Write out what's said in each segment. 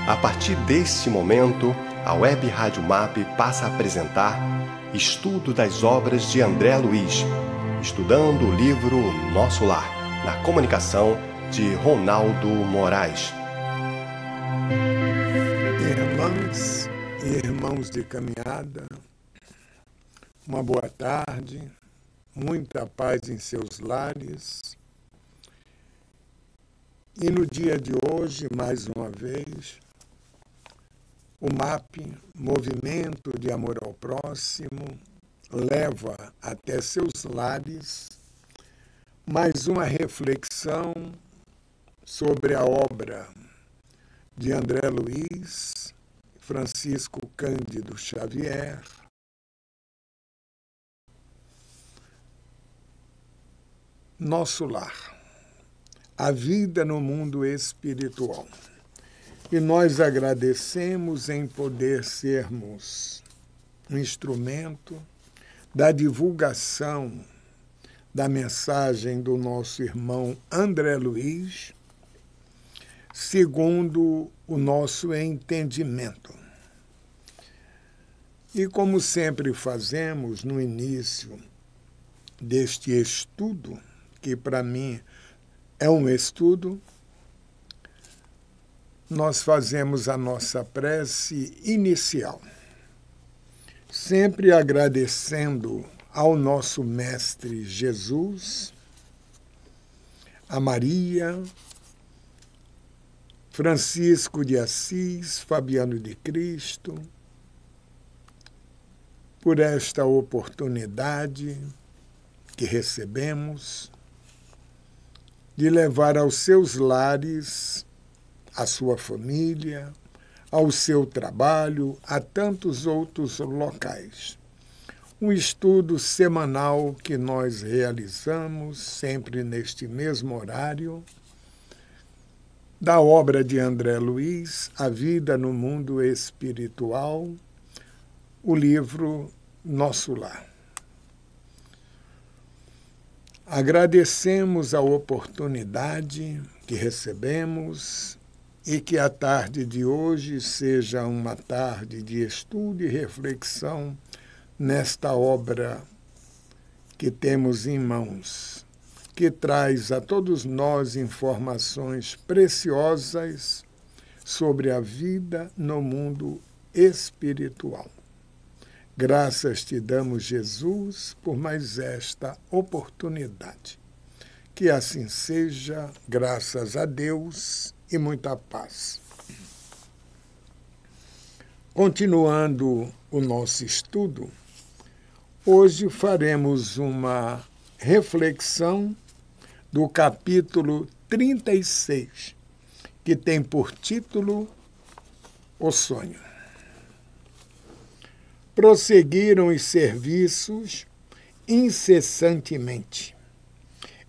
A partir deste momento, a Web Rádio MAP passa a apresentar Estudo das obras de André Luiz, estudando o livro Nosso Lar, na comunicação de Ronaldo Moraes. Irmãs e irmãos de caminhada, uma boa tarde, muita paz em seus lares. E no dia de hoje, mais uma vez, o MAP, Movimento de Amor ao Próximo, leva até seus lares mais uma reflexão sobre a obra de André Luiz, Francisco Cândido Xavier, Nosso Lar, a vida no mundo espiritual. E nós agradecemos em poder sermos um instrumento da divulgação da mensagem do nosso irmão André Luiz, segundo o nosso entendimento. E como sempre fazemos no início deste estudo, que para mim é um estudo, nós fazemos a nossa prece inicial, sempre agradecendo ao nosso Mestre Jesus, a Maria, Francisco de Assis, Fabiano de Cristo, por esta oportunidade que recebemos de levar aos seus lares, à sua família, ao seu trabalho, a tantos outros locais. Um estudo semanal que nós realizamos, sempre neste mesmo horário, da obra de André Luiz, A Vida no Mundo Espiritual, o livro Nosso Lar. Agradecemos a oportunidade que recebemos e que a tarde de hoje seja uma tarde de estudo e reflexão nesta obra que temos em mãos, que traz a todos nós informações preciosas sobre a vida no mundo espiritual. Graças te damos, Jesus, por mais esta oportunidade. Que assim seja, graças a Deus e muita paz. Continuando o nosso estudo, hoje faremos uma reflexão do capítulo 36, que tem por título O Sonho. Prosseguiram os serviços incessantemente,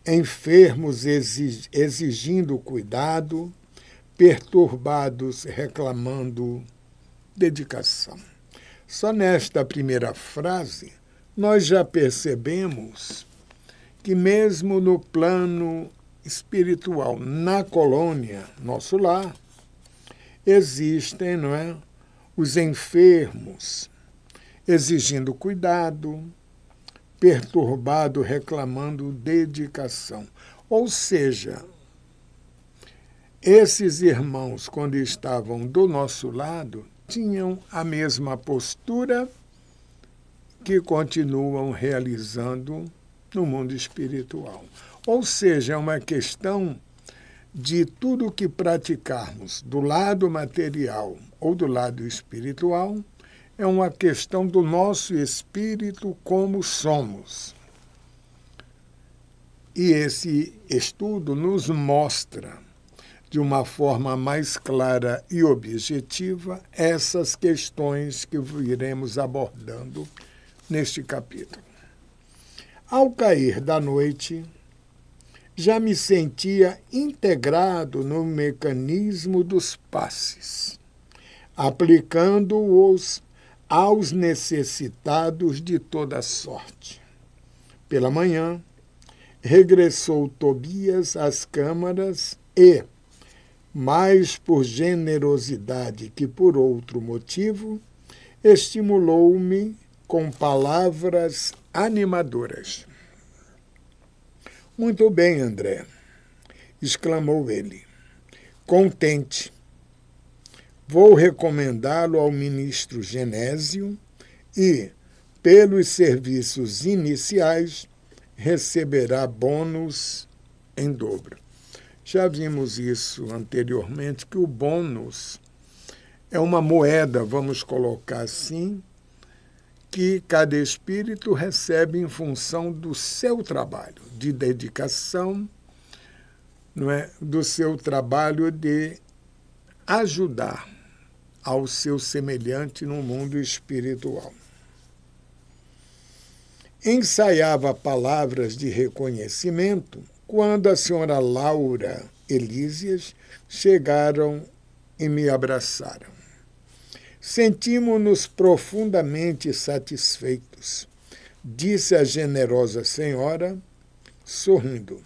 enfermos exigindo cuidado, perturbados reclamando dedicação. Só nesta primeira frase, nós já percebemos que mesmo no plano espiritual, na colônia, nosso lar, existem, não é, os enfermos exigindo cuidado, perturbado reclamando dedicação. Ou seja, esses irmãos, quando estavam do nosso lado, tinham a mesma postura que continuam realizando no mundo espiritual. Ou seja, é uma questão de tudo que praticarmos do lado material ou do lado espiritual, é uma questão do nosso espírito como somos. E esse estudo nos mostra, de uma forma mais clara e objetiva, essas questões que iremos abordando neste capítulo. Ao cair da noite, já me sentia integrado no mecanismo dos passes, aplicando-os aos necessitados de toda sorte. Pela manhã, regressou Tobias às câmaras e, mais por generosidade que por outro motivo, estimulou-me com palavras animadoras. Muito bem, André, exclamou ele, contente. Vou recomendá-lo ao ministro Genésio e, pelos serviços iniciais, receberá bônus em dobro. Já vimos isso anteriormente, que o bônus é uma moeda, vamos colocar assim, que cada espírito recebe em função do seu trabalho de dedicação, não é? Do seu trabalho de ajudar ao seu semelhante no mundo espiritual. Ensaiava palavras de reconhecimento quando a senhora Laura Elísias chegaram e me abraçaram. Sentimos-nos profundamente satisfeitos, disse a generosa senhora, sorrindo.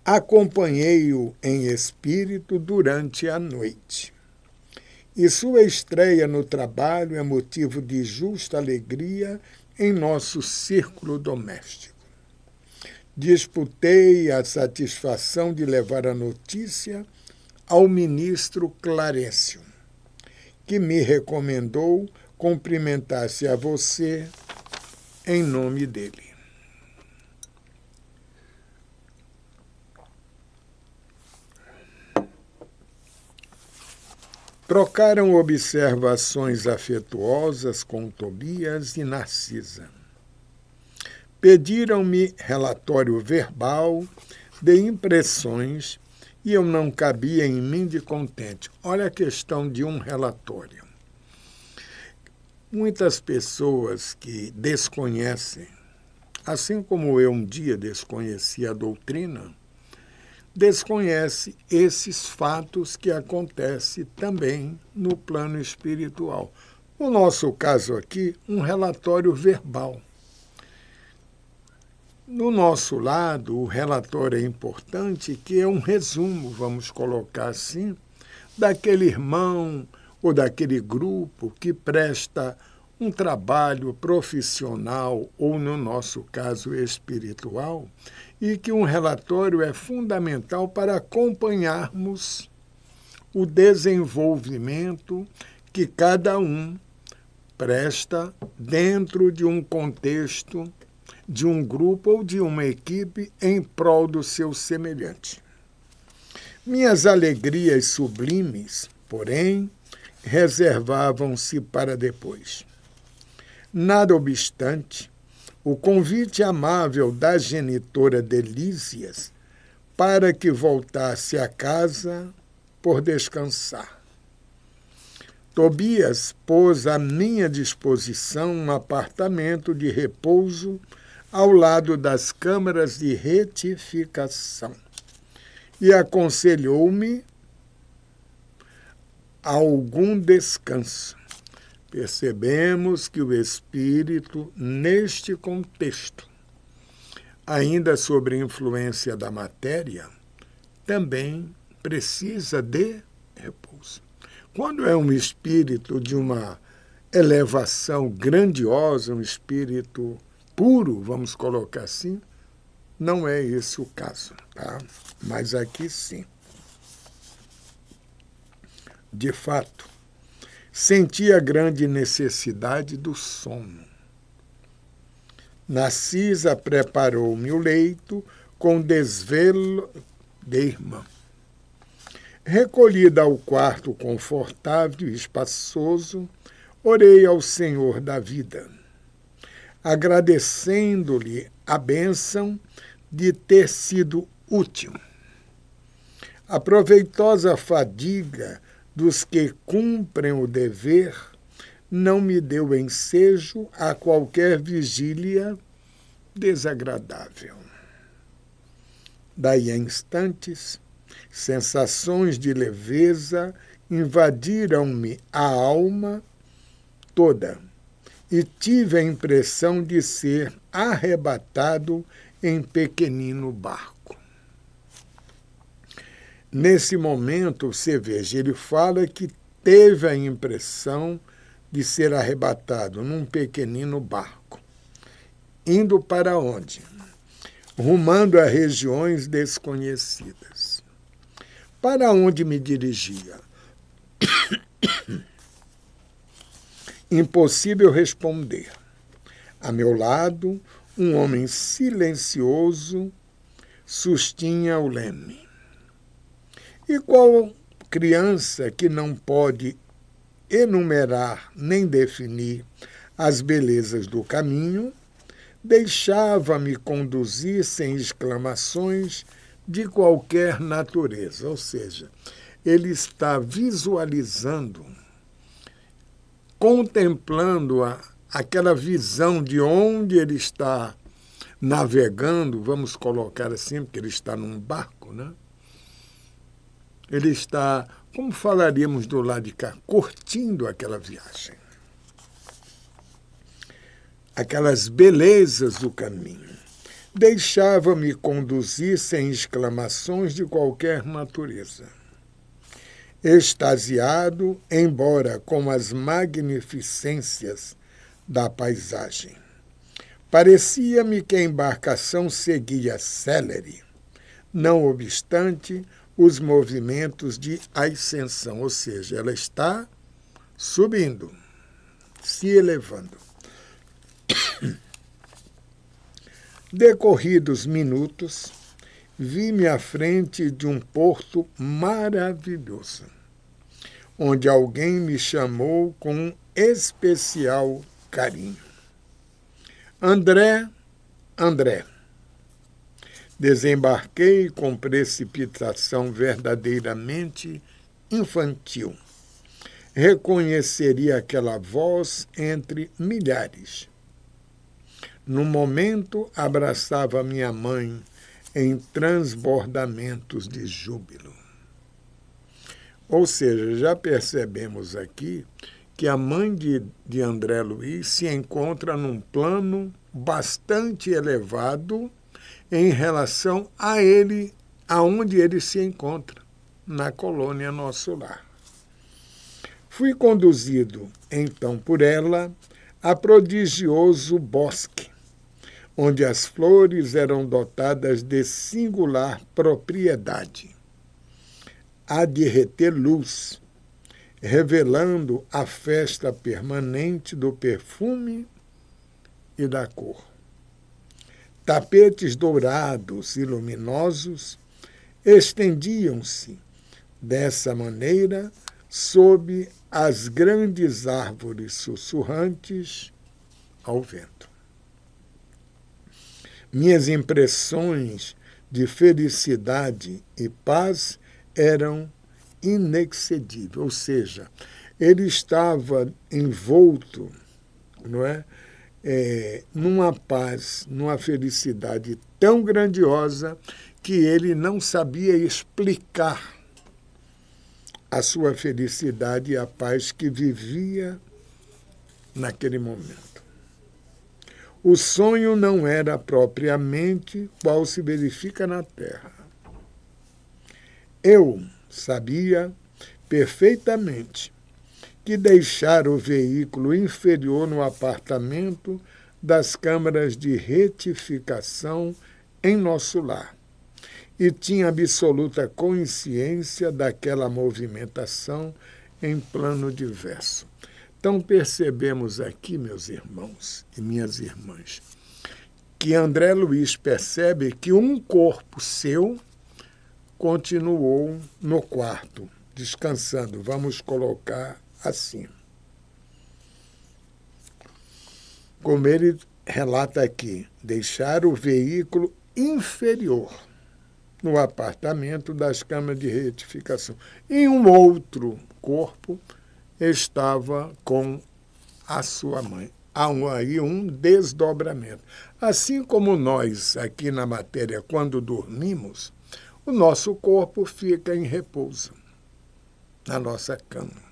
Acompanhei-o em espírito durante a noite. E sua estreia no trabalho é motivo de justa alegria em nosso círculo doméstico. Disputei a satisfação de levar a notícia ao ministro Clarencio, que me recomendou cumprimentasse a você em nome dele. Trocaram observações afetuosas com Tobias e Narcisa. Pediram-me relatório verbal de impressões e eu não cabia em mim de contente. Olha a questão de um relatório. Muitas pessoas que desconhecem, assim como eu um dia desconheci a doutrina, desconhece esses fatos que acontecem também no plano espiritual. No nosso caso aqui, um relatório verbal. No nosso lado, o relatório é importante, que é um resumo, vamos colocar assim, daquele irmão ou daquele grupo que presta um trabalho profissional ou, no nosso caso, espiritual, e que um relatório é fundamental para acompanharmos o desenvolvimento que cada um presta dentro de um contexto, de um grupo ou de uma equipe em prol do seu semelhante. Minhas alegrias sublimes, porém, reservavam-se para depois. Nada obstante, o convite amável da genitora de Lísias para que voltasse a casa por descansar. Tobias pôs à minha disposição um apartamento de repouso ao lado das câmaras de retificação e aconselhou-me algum descanso. Percebemos que o espírito, neste contexto, ainda sob a influência da matéria, também precisa de repouso. Quando é um espírito de uma elevação grandiosa, um espírito puro, vamos colocar assim, não é esse o caso, tá? Mas aqui sim. De fato, senti a grande necessidade do sono. Narcisa preparou-me o leito com desvelo de irmã. Recolhida ao quarto confortável e espaçoso, orei ao Senhor da vida, agradecendo-lhe a bênção de ter sido útil. A proveitosa fadiga dos que cumprem o dever não me deu ensejo a qualquer vigília desagradável. Daí a instantes, sensações de leveza invadiram-me a alma toda e tive a impressão de ser arrebatado em pequenino barco. Nesse momento, você veja, ele fala que teve a impressão de ser arrebatado num pequenino barco. Indo para onde? Rumando a regiões desconhecidas. Para onde me dirigia? Impossível responder. A meu lado, um homem silencioso sustinha o leme. E qual criança que não pode enumerar nem definir as belezas do caminho, deixava-me conduzir sem exclamações de qualquer natureza. Ou seja, ele está visualizando, contemplando aquela visão de onde ele está navegando, vamos colocar assim, porque ele está num barco, né? Ele está, como falaríamos do lado de cá, curtindo aquela viagem. Aquelas belezas do caminho. Deixava-me conduzir sem exclamações de qualquer natureza. Extasiado, embora com as magnificências da paisagem. Parecia-me que a embarcação seguia célere, não obstante os movimentos de ascensão, ou seja, ela está subindo, se elevando. Decorridos minutos, vi-me à frente de um porto maravilhoso, onde alguém me chamou com um especial carinho. André, André. Desembarquei com precipitação verdadeiramente infantil. Reconheceria aquela voz entre milhares. No momento, abraçava minha mãe em transbordamentos de júbilo. Ou seja, já percebemos aqui que a mãe de André Luiz se encontra num plano bastante elevado em relação a ele, aonde ele se encontra, na colônia Nosso Lar. Fui conduzido, então, por ela a prodigioso bosque, onde as flores eram dotadas de singular propriedade, a de reter luz, revelando a festa permanente do perfume e da cor. Tapetes dourados e luminosos estendiam-se, dessa maneira, sob as grandes árvores sussurrantes ao vento. Minhas impressões de felicidade e paz eram inexcedíveis, ou seja, ele estava envolto, não é? Numa paz, numa felicidade tão grandiosa que ele não sabia explicar a sua felicidade e a paz que vivia naquele momento. O sonho não era propriamente qual se verifica na Terra. Eu sabia perfeitamente que deixara o veículo inferior no apartamento das câmaras de retificação em Nosso Lar e tinha absoluta consciência daquela movimentação em plano diverso. Então percebemos aqui, meus irmãos e minhas irmãs, que André Luiz percebe que um corpo seu continuou no quarto, descansando. Vamos colocar assim. Como ele relata aqui, deixar o veículo inferior no apartamento das câmaras de retificação. E um outro corpo estava com a sua mãe. Há aí um desdobramento. Assim como nós, aqui na matéria, quando dormimos, o nosso corpo fica em repouso na nossa cama.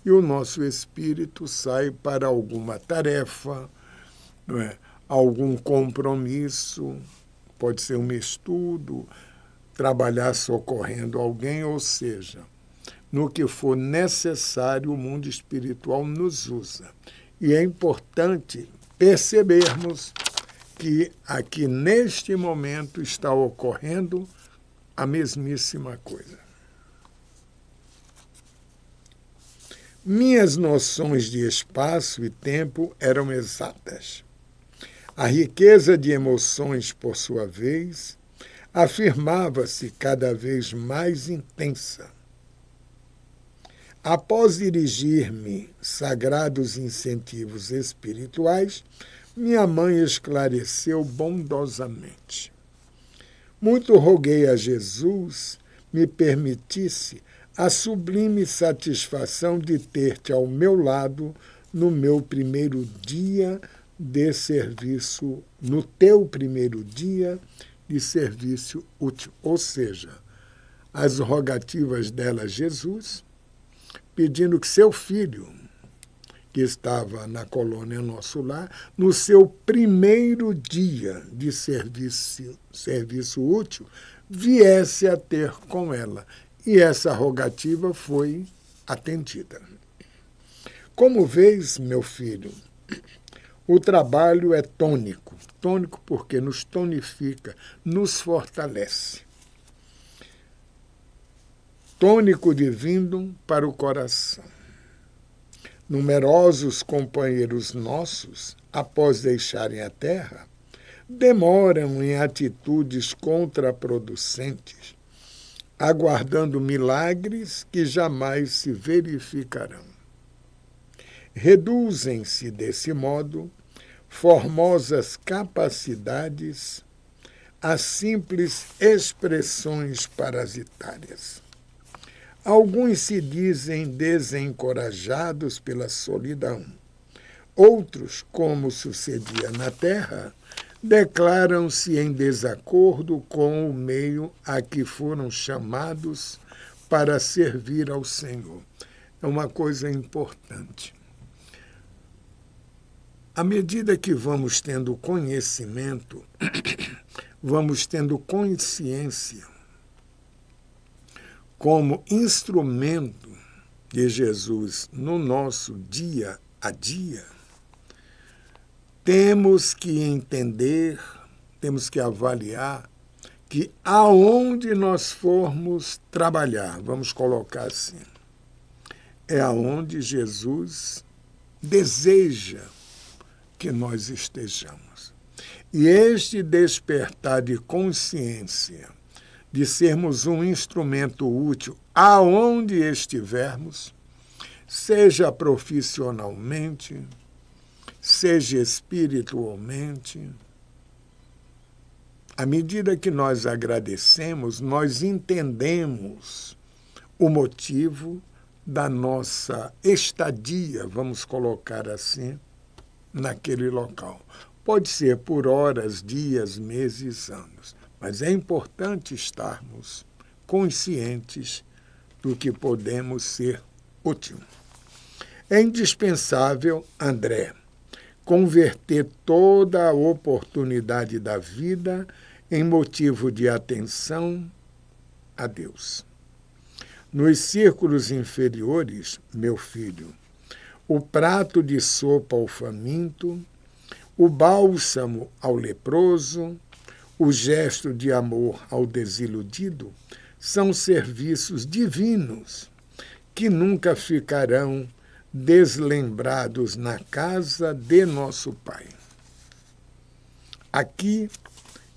E o nosso espírito sai para alguma tarefa, algum compromisso, pode ser um estudo, trabalhar socorrendo alguém, ou seja, no que for necessário, o mundo espiritual nos usa. E é importante percebermos que aqui neste momento está ocorrendo a mesmíssima coisa. Minhas noções de espaço e tempo eram exatas. A riqueza de emoções, por sua vez, afirmava-se cada vez mais intensa. Após dirigir-me sagrados incentivos espirituais, minha mãe esclareceu bondosamente. Muito roguei a Jesus me permitisse a sublime satisfação de ter-te ao meu lado no meu primeiro dia de serviço, no teu primeiro dia de serviço útil. Ou seja, as rogativas dela a Jesus, pedindo que seu filho, que estava na colônia Nosso Lar, no seu primeiro dia de serviço útil, viesse a ter com ela. E essa rogativa foi atendida. Como vês, meu filho, o trabalho é tônico. Tônico porque nos tonifica, nos fortalece. Tônico divino para o coração. Numerosos companheiros nossos, após deixarem a terra, demoram em atitudes contraproducentes, aguardando milagres que jamais se verificarão. Reduzem-se, desse modo, formosas capacidades a simples expressões parasitárias. Alguns se dizem desencorajados pela solidão. Outros, como sucedia na terra, declaram-se em desacordo com o meio a que foram chamados para servir ao Senhor. É uma coisa importante. À medida que vamos tendo conhecimento, vamos tendo consciência como instrumento de Jesus no nosso dia a dia, temos que entender, temos que avaliar que aonde nós formos trabalhar, vamos colocar assim, é aonde Jesus deseja que nós estejamos. E este despertar de consciência, de sermos um instrumento útil aonde estivermos, seja profissionalmente, seja espiritualmente, à medida que nós agradecemos, nós entendemos o motivo da nossa estadia, vamos colocar assim, naquele local. Pode ser por horas, dias, meses, anos, mas é importante estarmos conscientes do que podemos ser útil. É indispensável, André, converter toda a oportunidade da vida em motivo de atenção a Deus. Nos círculos inferiores, meu filho, o prato de sopa ao faminto, o bálsamo ao leproso, o gesto de amor ao desiludido são serviços divinos que nunca ficarão deslembrados na casa de nosso Pai. Aqui,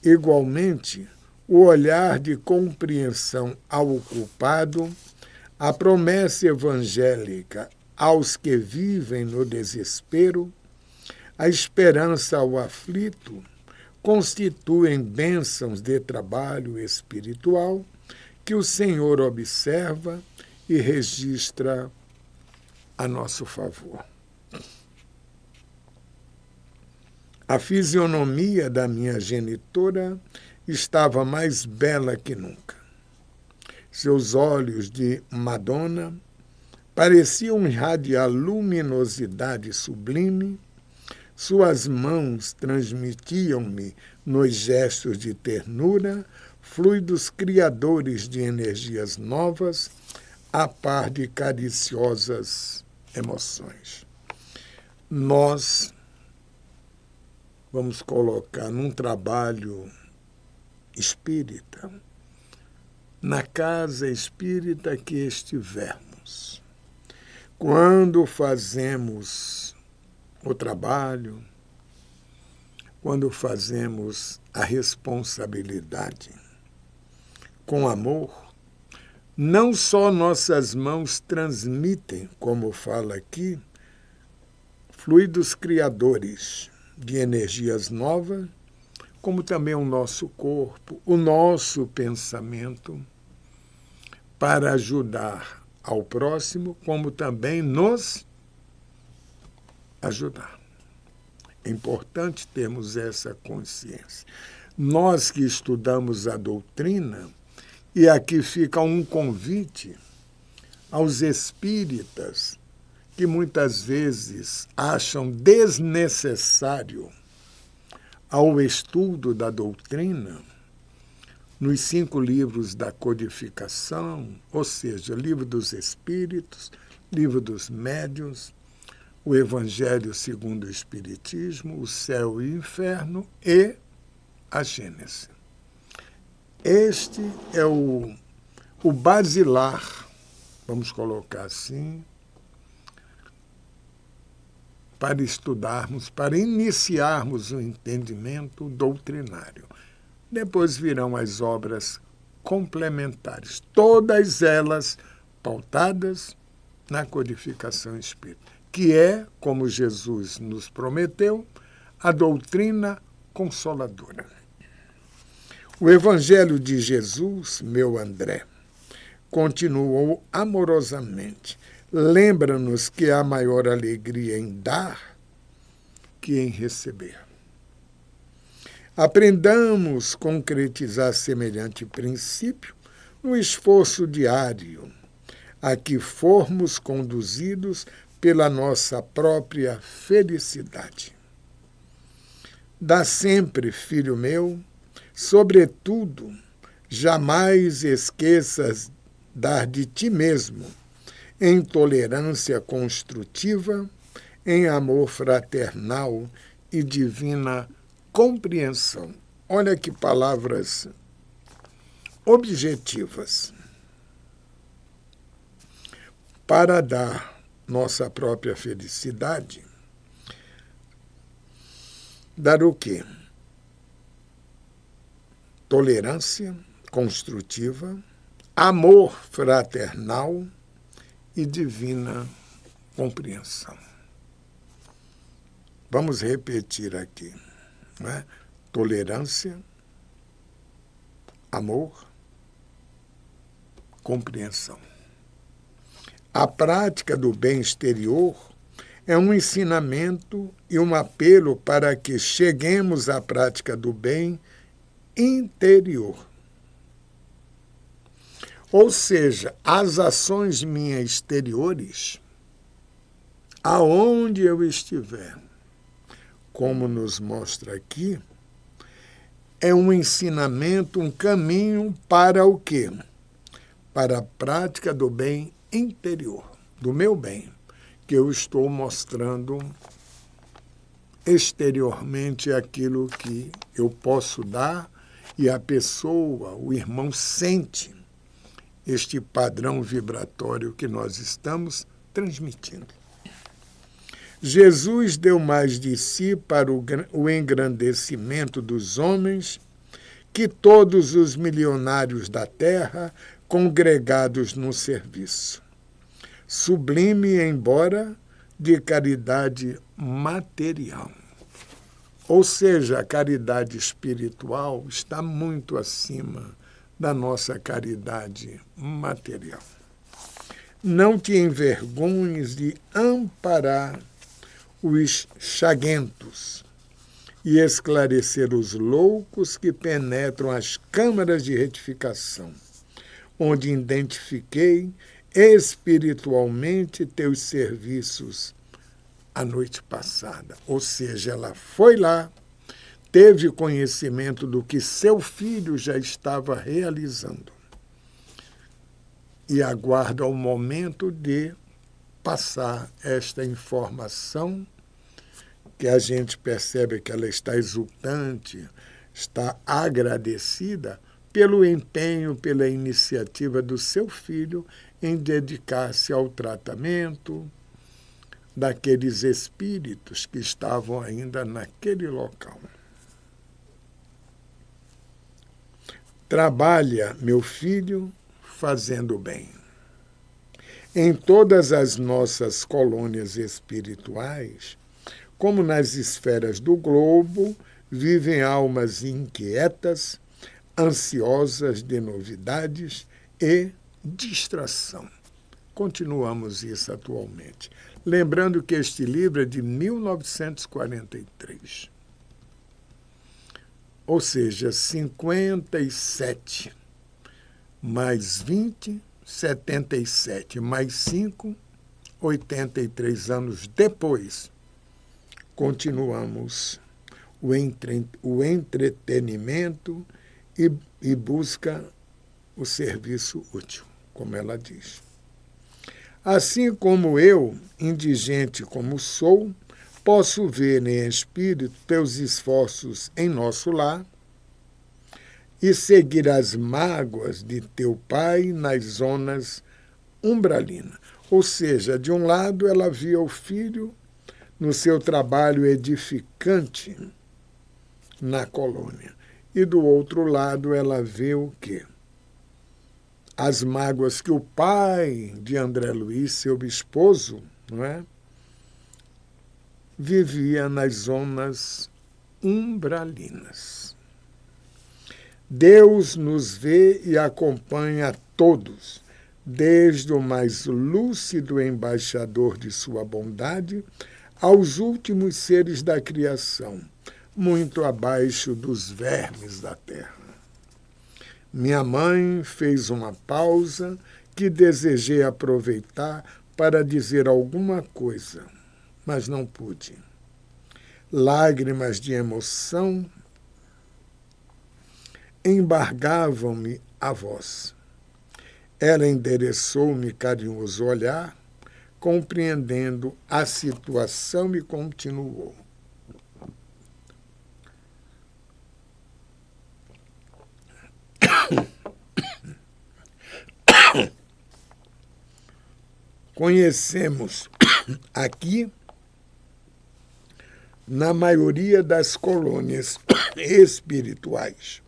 igualmente, o olhar de compreensão ao culpado, a promessa evangélica aos que vivem no desespero, a esperança ao aflito, constituem bênçãos de trabalho espiritual que o Senhor observa e registra a nosso favor. A fisionomia da minha genitora estava mais bela que nunca. Seus olhos de Madonna pareciam irradiar luminosidade sublime, suas mãos transmitiam-me, nos gestos de ternura, fluidos criadores de energias novas, a par de cariciosas emoções. Nós vamos colocar num trabalho espírita, na casa espírita que estivermos. Quando fazemos o trabalho, quando fazemos a responsabilidade com amor, não só nossas mãos transmitem, como fala aqui, fluidos criadores de energias novas, como também o nosso corpo, o nosso pensamento, para ajudar ao próximo, como também nos ajudar. É importante termos essa consciência. Nós que estudamos a doutrina, e aqui fica um convite aos espíritas que muitas vezes acham desnecessário ao estudo da doutrina, nos 5 livros da codificação, ou seja, Livro dos Espíritos, Livro dos Médiuns, o Evangelho segundo o Espiritismo, o Céu e o Inferno e a Gênese. Este é o basilar, vamos colocar assim, para estudarmos, para iniciarmos o entendimento doutrinário. Depois virão as obras complementares, todas elas pautadas na codificação espírita, que é, como Jesus nos prometeu, a doutrina consoladora. O Evangelho de Jesus, meu André, continuou amorosamente. Lembra-nos que há maior alegria em dar que em receber. Aprendamos a concretizar semelhante princípio no esforço diário a que formos conduzidos pela nossa própria felicidade. Dá sempre, filho meu, sobretudo, jamais esqueças dar de ti mesmo, em tolerância construtiva, em amor fraternal e divina compreensão. Olha que palavras objetivas. Para dar nossa própria felicidade, dar o quê? Tolerância construtiva, amor fraternal e divina compreensão. Vamos repetir aqui, não é? Tolerância, amor, compreensão. A prática do bem exterior é um ensinamento e um apelo para que cheguemos à prática do bem interior. Ou seja, as ações minhas exteriores, aonde eu estiver, como nos mostra aqui, é um ensinamento, um caminho para o quê? Para a prática do bem interior, do meu bem, que eu estou mostrando exteriormente aquilo que eu posso dar e a pessoa, o irmão, sente este padrão vibratório que nós estamos transmitindo. Jesus deu mais de si para o engrandecimento dos homens que todos os milionários da terra congregados no serviço. Sublime, embora de caridade material. Ou seja, a caridade espiritual está muito acima da nossa caridade material. Não te envergonhes de amparar os chaguentos e esclarecer os loucos que penetram as câmaras de retificação, onde identifiquei espiritualmente teus serviços a noite passada. Ou seja, ela foi lá, teve conhecimento do que seu filho já estava realizando e aguarda o momento de passar esta informação, que a gente percebe que ela está exultante, está agradecida pelo empenho, pela iniciativa do seu filho em dedicar-se ao tratamento daqueles espíritos que estavam ainda naquele local. Trabalha, meu filho, fazendo bem. Em todas as nossas colônias espirituais, como nas esferas do globo, vivem almas inquietas, ansiosas de novidades e distração. Continuamos isso atualmente. Lembrando que este livro é de 1943. Ou seja, 57 mais 20, 77 mais 5, 83 anos depois, continuamos o entretenimento e busca o serviço útil, como ela diz. Assim como eu, indigente como sou, posso ver em espírito teus esforços em nosso lar e seguir as mágoas de teu pai nas zonas umbralinas. Ou seja, de um lado ela via o filho no seu trabalho edificante na colônia, e do outro lado ela vê o quê? As mágoas que o pai de André Luiz, seu esposo, não é? Vivia nas zonas umbralinas. Deus nos vê e acompanha a todos, desde o mais lúcido embaixador de sua bondade aos últimos seres da criação, muito abaixo dos vermes da terra. Minha mãe fez uma pausa que desejei aproveitar para dizer alguma coisa, mas não pude. Lágrimas de emoção embargavam-me a voz. Ela endereçou-me carinhoso olhar, compreendendo a situação, e continuou. Conhecemos aqui, na maioria das colônias espirituais,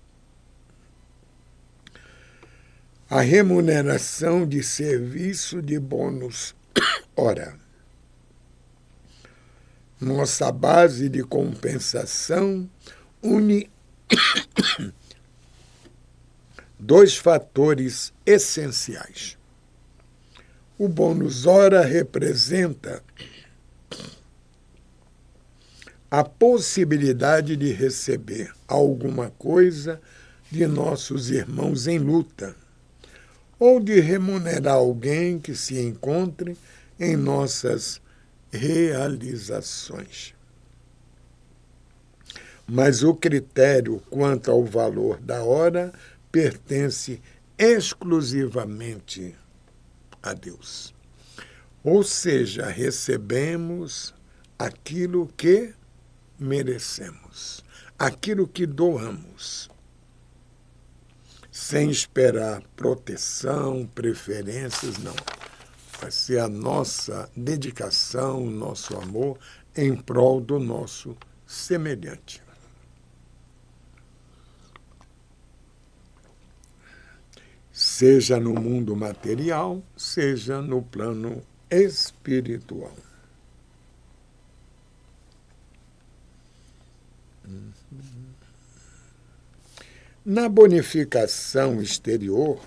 a remuneração de serviço de bônus hora. Nossa base de compensação une dois fatores essenciais. O bônus hora representa a possibilidade de receber alguma coisa de nossos irmãos em luta, ou de remunerar alguém que se encontre em nossas realizações. Mas o critério quanto ao valor da hora pertence exclusivamente a Deus. Ou seja, recebemos aquilo que merecemos, aquilo que doamos, sem esperar proteção, preferências, não. Vai ser a nossa dedicação, o nosso amor em prol do nosso semelhante. Seja no mundo material, seja no plano espiritual. Na bonificação exterior,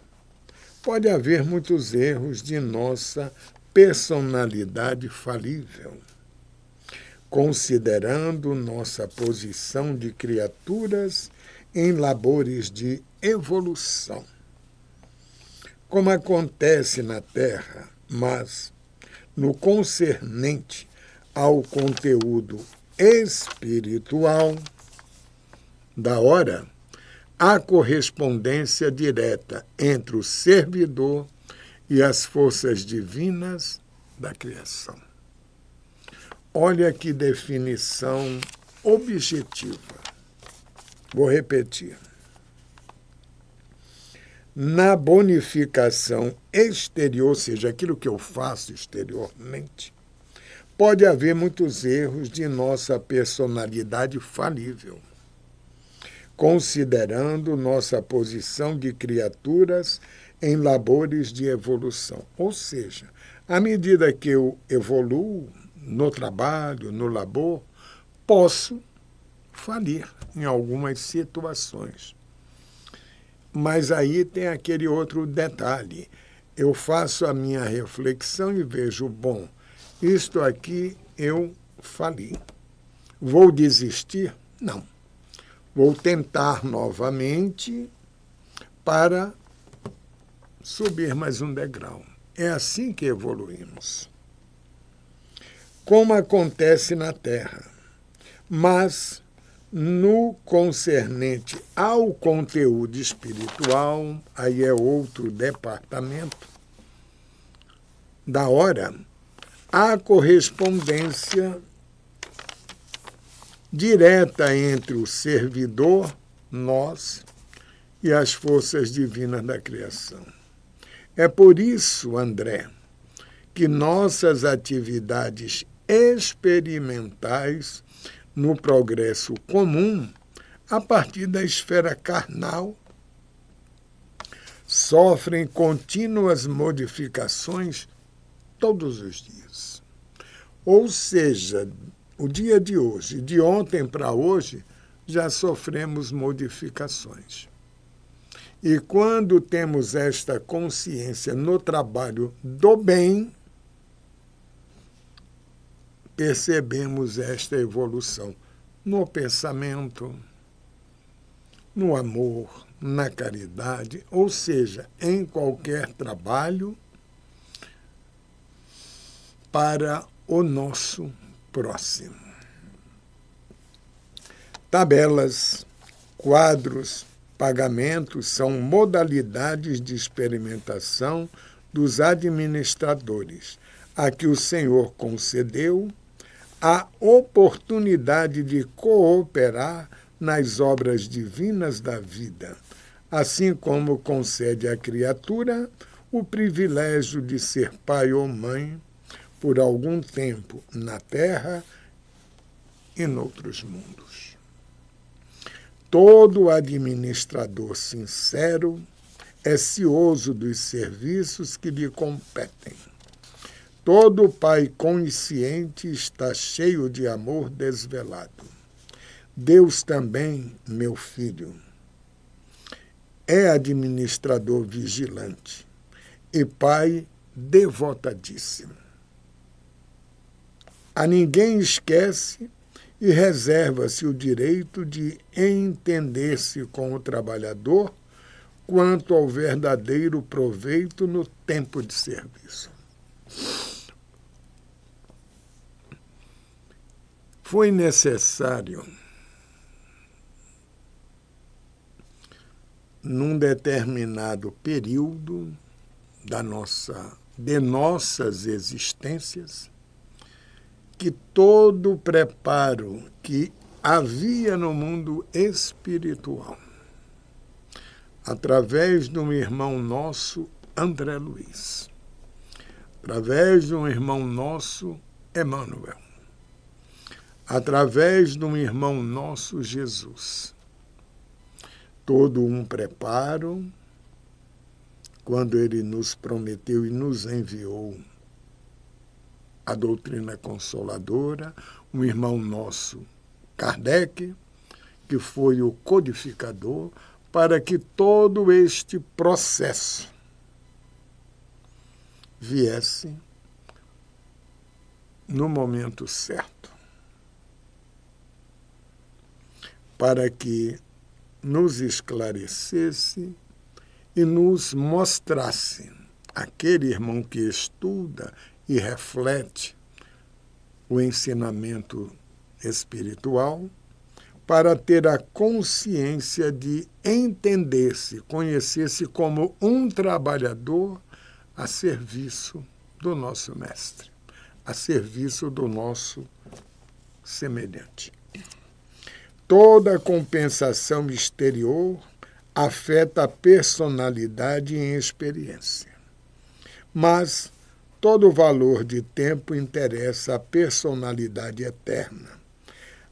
pode haver muitos erros de nossa personalidade falível, considerando nossa posição de criaturas em labores de evolução, como acontece na Terra, mas, no concernente ao conteúdo espiritual, da hora, há correspondência direta entre o servidor e as forças divinas da criação. Olha que definição objetiva. Vou repetir. Na bonificação exterior, ou seja, aquilo que eu faço exteriormente, pode haver muitos erros de nossa personalidade falível, considerando nossa posição de criaturas em labores de evolução. Ou seja, à medida que eu evoluo no trabalho, no labor, posso falir em algumas situações. Mas aí tem aquele outro detalhe. Eu faço a minha reflexão e vejo, bom, isto aqui eu fali. Vou desistir? Não. Vou tentar novamente para subir mais um degrau. É assim que evoluímos. Como acontece na Terra. Mas, no concernente ao conteúdo espiritual, aí é outro departamento, da hora, há correspondência direta entre o servidor, nós, e as forças divinas da criação. É por isso, André, que nossas atividades experimentais no progresso comum, a partir da esfera carnal, sofrem contínuas modificações todos os dias. Ou seja, o dia de hoje, de ontem para hoje, já sofremos modificações. E quando temos esta consciência no trabalho do bem, percebemos esta evolução no pensamento, no amor, na caridade, ou seja, em qualquer trabalho para o nosso próximo. Tabelas, quadros, pagamentos são modalidades de experimentação dos administradores, a que o Senhor concedeu a oportunidade de cooperar nas obras divinas da vida, assim como concede à criatura o privilégio de ser pai ou mãe por algum tempo na Terra e noutros mundos. Todo administrador sincero é cioso dos serviços que lhe competem. Todo pai consciente está cheio de amor desvelado. Deus também, meu filho, é administrador vigilante e pai devotadíssimo. A ninguém esquece e reserva-se o direito de entender-se com o trabalhador quanto ao verdadeiro proveito no tempo de serviço. Foi necessário, num determinado período de nossas existências, que todo o preparo que havia no mundo espiritual, através de um irmão nosso, André Luiz, através de um irmão nosso, Emmanuel, através de um irmão nosso, Jesus. Todo um preparo, quando ele nos prometeu e nos enviou a doutrina consoladora, um irmão nosso, Kardec, que foi o codificador, para que todo este processo viesse no momento certo, para que nos esclarecesse e nos mostrasse aquele irmão que estuda e reflete o ensinamento espiritual, para ter a consciência de entender-se, conhecer-se como um trabalhador a serviço do nosso mestre, a serviço do nosso semelhante. Toda compensação exterior afeta a personalidade em experiência, mas todo valor de tempo interessa a personalidade eterna,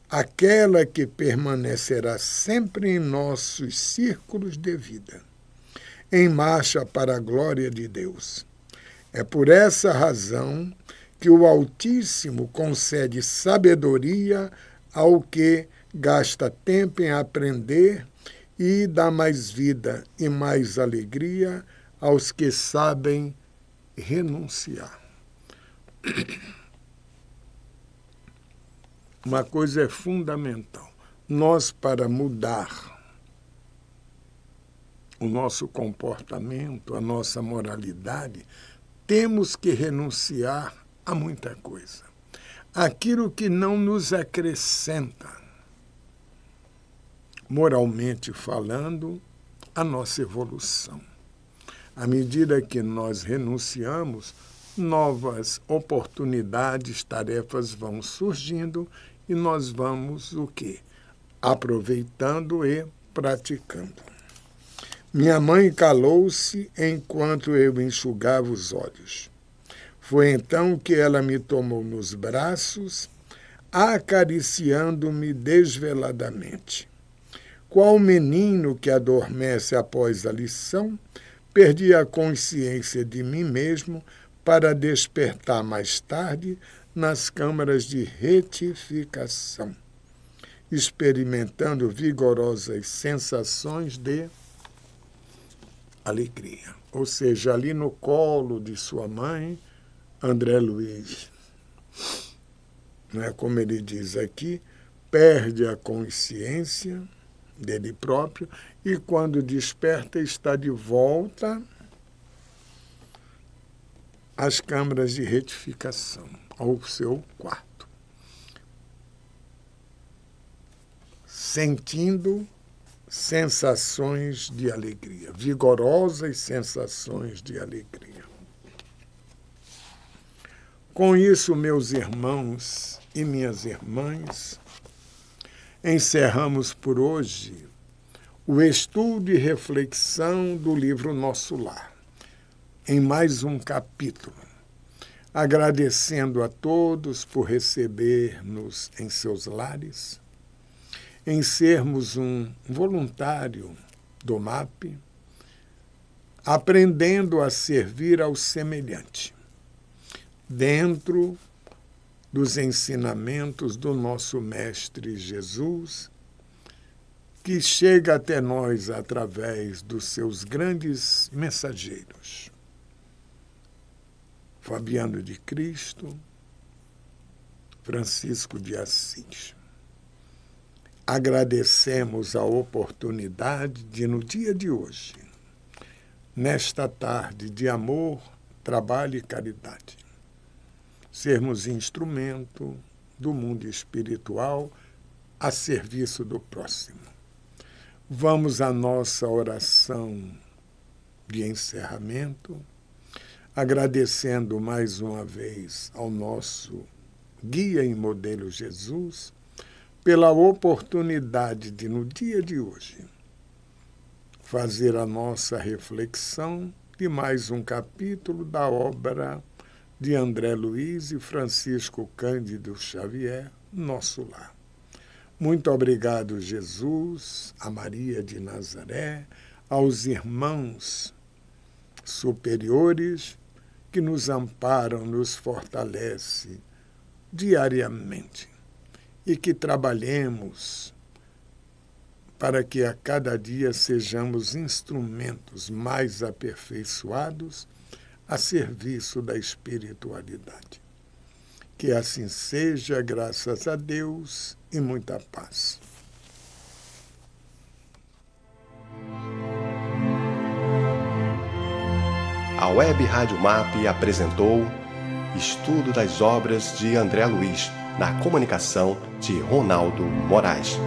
aquela que permanecerá sempre em nossos círculos de vida, em marcha para a glória de Deus. É por essa razão que o Altíssimo concede sabedoria ao que gasta tempo em aprender e dá mais vida e mais alegria aos que sabem renunciar. Uma coisa é fundamental. Nós, para mudar o nosso comportamento, a nossa moralidade, temos que renunciar a muita coisa. Aquilo que não nos acrescenta, moralmente falando, a nossa evolução. À medida que nós renunciamos, novas oportunidades, tarefas vão surgindo e nós vamos o quê? Aproveitando e praticando. Minha mãe calou-se enquanto eu enxugava os olhos. Foi então que ela me tomou nos braços, acariciando-me desveladamente. Qual menino que adormece após a lição, perdi a consciência de mim mesmo para despertar mais tarde nas câmaras de retificação, experimentando vigorosas sensações de alegria. Ou seja, ali no colo de sua mãe, André Luiz, né, como ele diz aqui, perde a consciência dele próprio e, quando desperta, está de volta às câmaras de retificação, ao seu quarto, sentindo sensações de alegria, vigorosas sensações de alegria. Com isso, meus irmãos e minhas irmãs, encerramos por hoje o estudo e reflexão do livro Nosso Lar, em mais um capítulo, agradecendo a todos por receber-nos em seus lares, em sermos um voluntário do MAP, aprendendo a servir ao semelhante, dentro dos ensinamentos do nosso Mestre Jesus, que chega até nós através dos seus grandes mensageiros. Fabiano de Cristo, Francisco de Assis. Agradecemos a oportunidade de, no dia de hoje, nesta tarde de amor, trabalho e caridade, sermos instrumento do mundo espiritual a serviço do próximo. Vamos à nossa oração de encerramento, agradecendo mais uma vez ao nosso guia e modelo Jesus pela oportunidade de, no dia de hoje, fazer a nossa reflexão de mais um capítulo da obra de André Luiz e Francisco Cândido Xavier, Nosso Lar. Muito obrigado, Jesus, a Maria de Nazaré, aos irmãos superiores que nos amparam, nos fortalecem diariamente e que trabalhemos para que a cada dia sejamos instrumentos mais aperfeiçoados a serviço da espiritualidade. Que assim seja, graças a Deus e muita paz. A Web Rádio MAP apresentou Estudo das Obras de André Luiz, na comunicação de Ronaldo Moraes.